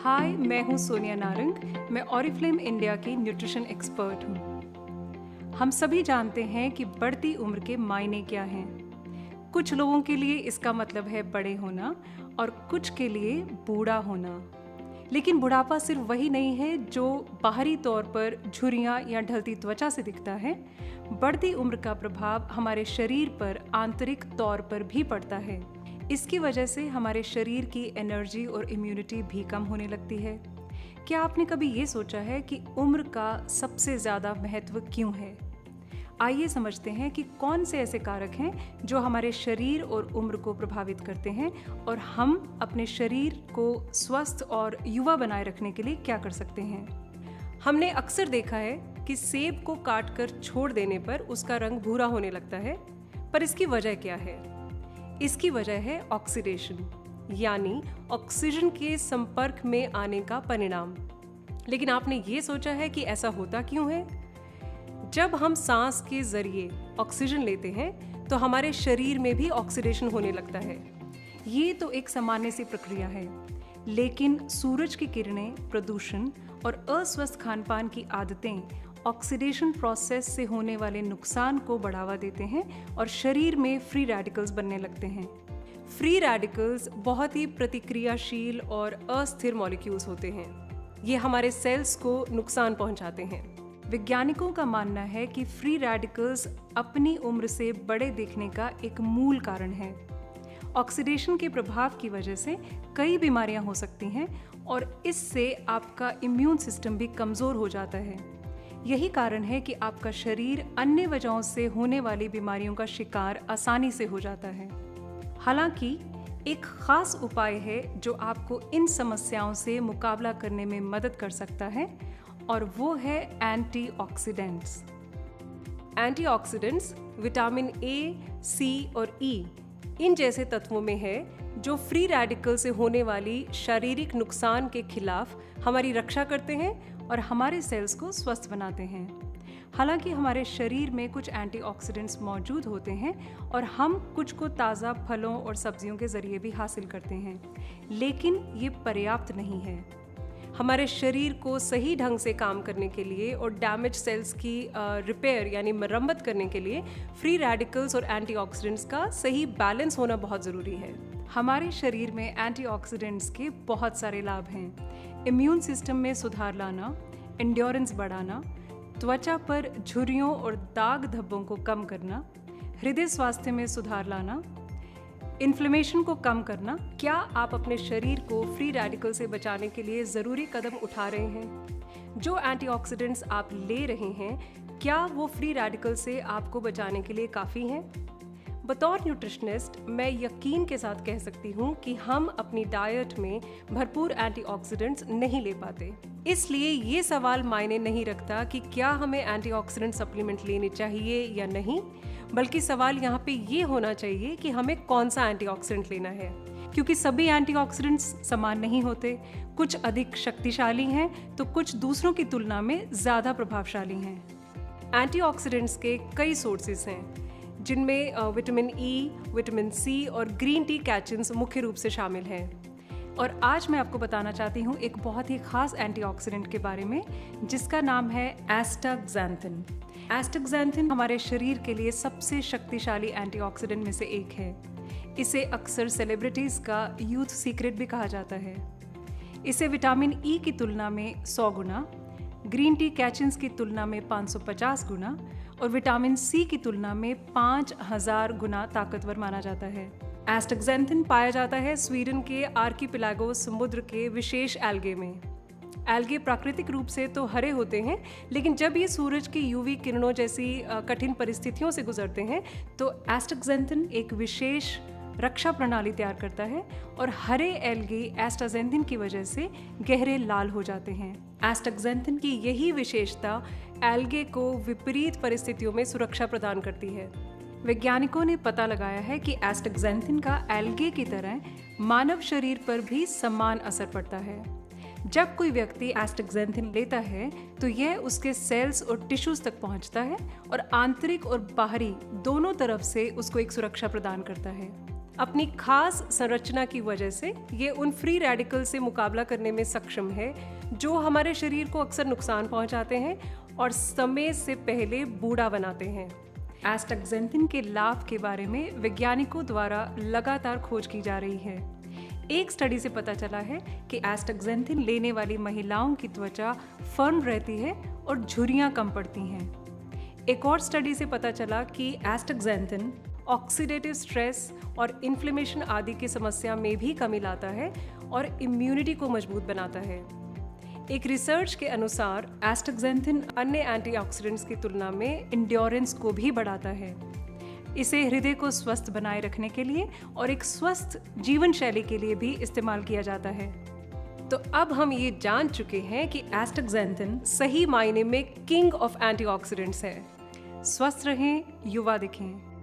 हाय, मैं हूँ सोनिया नारंग। मैं ऑरिफ्लेम इंडिया की न्यूट्रिशन एक्सपर्ट हूँ। हम सभी जानते हैं कि बढ़ती उम्र के मायने क्या हैं। कुछ लोगों के लिए इसका मतलब है बड़े होना और कुछ के लिए बूढ़ा होना। लेकिन बुढ़ापा सिर्फ वही नहीं है जो बाहरी तौर पर झुर्रियाँ या ढलती त्वचा से दिखता है। बढ़ती उम्र का प्रभाव हमारे शरीर पर आंतरिक तौर पर भी पड़ता है। इसकी वजह से हमारे शरीर की एनर्जी और इम्यूनिटी भी कम होने लगती है। क्या आपने कभी ये सोचा है कि उम्र का सबसे ज़्यादा महत्व क्यों है? आइए समझते हैं कि कौन से ऐसे कारक हैं जो हमारे शरीर और उम्र को प्रभावित करते हैं और हम अपने शरीर को स्वस्थ और युवा बनाए रखने के लिए क्या कर सकते हैं। हमने अक्सर देखा है कि सेब को काट कर छोड़ देने पर उसका रंग भूरा होने लगता है, पर इसकी वजह क्या है? इसकी वजह है ऑक्सीडेशन, यानी ऑक्सीजन के संपर्क में आने का परिणाम। लेकिन आपने ये सोचा है कि ऐसा होता क्यों है? जब हम सांस के जरिए ऑक्सीजन लेते हैं तो हमारे शरीर में भी ऑक्सीडेशन होने लगता है। ये तो एक सामान्य सी प्रक्रिया है, लेकिन सूरज की किरणें, प्रदूषण और अस्वस्थ खानपान की आदतें ऑक्सीडेशन प्रोसेस से होने वाले नुकसान को बढ़ावा देते हैं और शरीर में फ्री रेडिकल्स बनने लगते हैं। फ्री रेडिकल्स बहुत ही प्रतिक्रियाशील और अस्थिर मॉलिक्यूल्स होते हैं। ये हमारे सेल्स को नुकसान पहुंचाते हैं। वैज्ञानिकों का मानना है कि फ्री रेडिकल्स अपनी उम्र से बड़े दिखने का एक मूल कारण है। ऑक्सीडेशन के प्रभाव की वजह से कई बीमारियां हो सकती हैं और इससे आपका इम्यून सिस्टम भी कमज़ोर हो जाता है। यही कारण है कि आपका शरीर अन्य वजहों से होने वाली बीमारियों का शिकार आसानी से हो जाता है। हालांकि एक खास उपाय है जो आपको इन समस्याओं से मुकाबला करने में मदद कर सकता है, और वो है एंटीऑक्सीडेंट्स। एंटीऑक्सीडेंट्स विटामिन ए, सी और ई इन जैसे तत्वों में है जो फ्री रेडिकल से होने वाली शारीरिक नुकसान के खिलाफ हमारी रक्षा करते हैं और हमारे सेल्स को स्वस्थ बनाते हैं। हालांकि हमारे शरीर में कुछ एंटीऑक्सीडेंट्स मौजूद होते हैं और हम कुछ को ताज़ा फलों और सब्जियों के ज़रिए भी हासिल करते हैं, लेकिन ये पर्याप्त नहीं है। हमारे शरीर को सही ढंग से काम करने के लिए और डैमेज सेल्स की रिपेयर यानी मरम्मत करने के लिए फ्री रेडिकल्स और एंटीऑक्सीडेंट्स का सही बैलेंस होना बहुत ज़रूरी है। हमारे शरीर में एंटीऑक्सीडेंट्स के बहुत सारे लाभ हैं। इम्यून सिस्टम में सुधार लाना, एंड्योरेंस बढ़ाना, त्वचा पर झुर्रियों और दाग धब्बों को कम करना, हृदय स्वास्थ्य में सुधार लाना, इन्फ्लेमेशन को कम करना। क्या आप अपने शरीर को फ्री रेडिकल से बचाने के लिए ज़रूरी कदम उठा रहे हैं? जो एंटीऑक्सीडेंट्स आप ले रहे हैं, क्या वो फ्री रेडिकल से आपको बचाने के लिए काफ़ी हैं? बतौर न्यूट्रिशनिस्ट मैं यकीन के साथ कह सकती हूँ कि हम अपनी डाइट में भरपूर एंटीऑक्सीडेंट्स नहीं ले पाते। इसलिए ये सवाल मायने नहीं रखता कि क्या हमें एंटीऑक्सीडेंट सप्लीमेंट लेने चाहिए या नहीं, बल्कि सवाल यहाँ पे ये होना चाहिए कि हमें कौन सा एंटीऑक्सीडेंट लेना है। क्योंकि सभी एंटीऑक्सीडेंट्स समान नहीं होते। कुछ अधिक शक्तिशाली हैं तो कुछ दूसरों की तुलना में ज़्यादा प्रभावशाली हैं। एंटीऑक्सीडेंट्स के कई सोर्सेज हैं, जिनमें विटामिन ई, विटामिन सी और ग्रीन टी कैचिन्स मुख्य रूप से शामिल हैं। और आज मैं आपको बताना चाहती हूँ एक बहुत ही खास एंटीऑक्सीडेंट के बारे में, जिसका नाम है एस्टाक्सैंथिन। एस्टाक्सैंथिन हमारे शरीर के लिए सबसे शक्तिशाली एंटीऑक्सीडेंट में से एक है। इसे अक्सर सेलिब्रिटीज़ का यूथ सीक्रेट भी कहा जाता है। इसे विटामिन ई की तुलना में 100 गुना, ग्रीन टी कैचिन्स की तुलना में 550 गुना और विटामिन सी की तुलना में 5000 गुना ताकतवर माना जाता है। एस्टाक्सैंथिन पाया जाता है स्वीडन के आर्किपेलागोस समुद्र के विशेष एल्गे में। एल्गे प्राकृतिक रूप से तो हरे होते हैं, लेकिन जब ये सूरज की यूवी किरणों जैसी कठिन परिस्थितियों से गुजरते हैं तो एस्टाक्सैंथिन एक विशेष रक्षा प्रणाली तैयार करता है और हरे एल्गे एस्टाक्सैंथिन की वजह से गहरे लाल हो जाते हैं। एस्टाक्सैंथिन की यही विशेषता एल्गे को विपरीत परिस्थितियों में सुरक्षा प्रदान करती है। वैज्ञानिकों ने पता लगाया है कि एस्टाक्सैंथिन का एल्गे की तरह मानव शरीर पर भी समान असर पड़ता है। जब कोई व्यक्ति एस्टाक्सैंथिन लेता है तो यह उसके सेल्स और टिश्यूज तक पहुंचता है और आंतरिक और बाहरी दोनों तरफ से उसको एक सुरक्षा प्रदान करता है। अपनी खास संरचना की वजह से ये उन फ्री रेडिकल से मुकाबला करने में सक्षम है जो हमारे शरीर को अक्सर नुकसान पहुंचाते हैं और समय से पहले बूढ़ा बनाते हैं। एस्टाक्सेंथिन के लाभ के बारे में वैज्ञानिकों द्वारा लगातार खोज की जा रही है। एक स्टडी से पता चला है कि एस्टाक्सेंथिन लेने वाली महिलाओं की त्वचा फर्म रहती है और झुर्रियाँ कम पड़ती हैं। एक और स्टडी से पता चला कि एस्टाक्सेंथिन ऑक्सीडेटिव स्ट्रेस और इन्फ्लेमेशन आदि की समस्या में भी कमी लाता है और इम्यूनिटी को मजबूत बनाता है। एक रिसर्च के अनुसार एस्टाक्सेंथिन अन्य एंटीऑक्सीडेंट्स की तुलना में इंड्योरेंस को भी बढ़ाता है। इसे हृदय को स्वस्थ बनाए रखने के लिए और एक स्वस्थ जीवन शैली के लिए भी इस्तेमाल किया जाता है। तो अब हम ये जान चुके हैं कि एस्टाक्सेंथिन सही मायने में किंग ऑफ एंटीऑक्सीडेंट्स है। स्वस्थ रहें, युवा दिखें।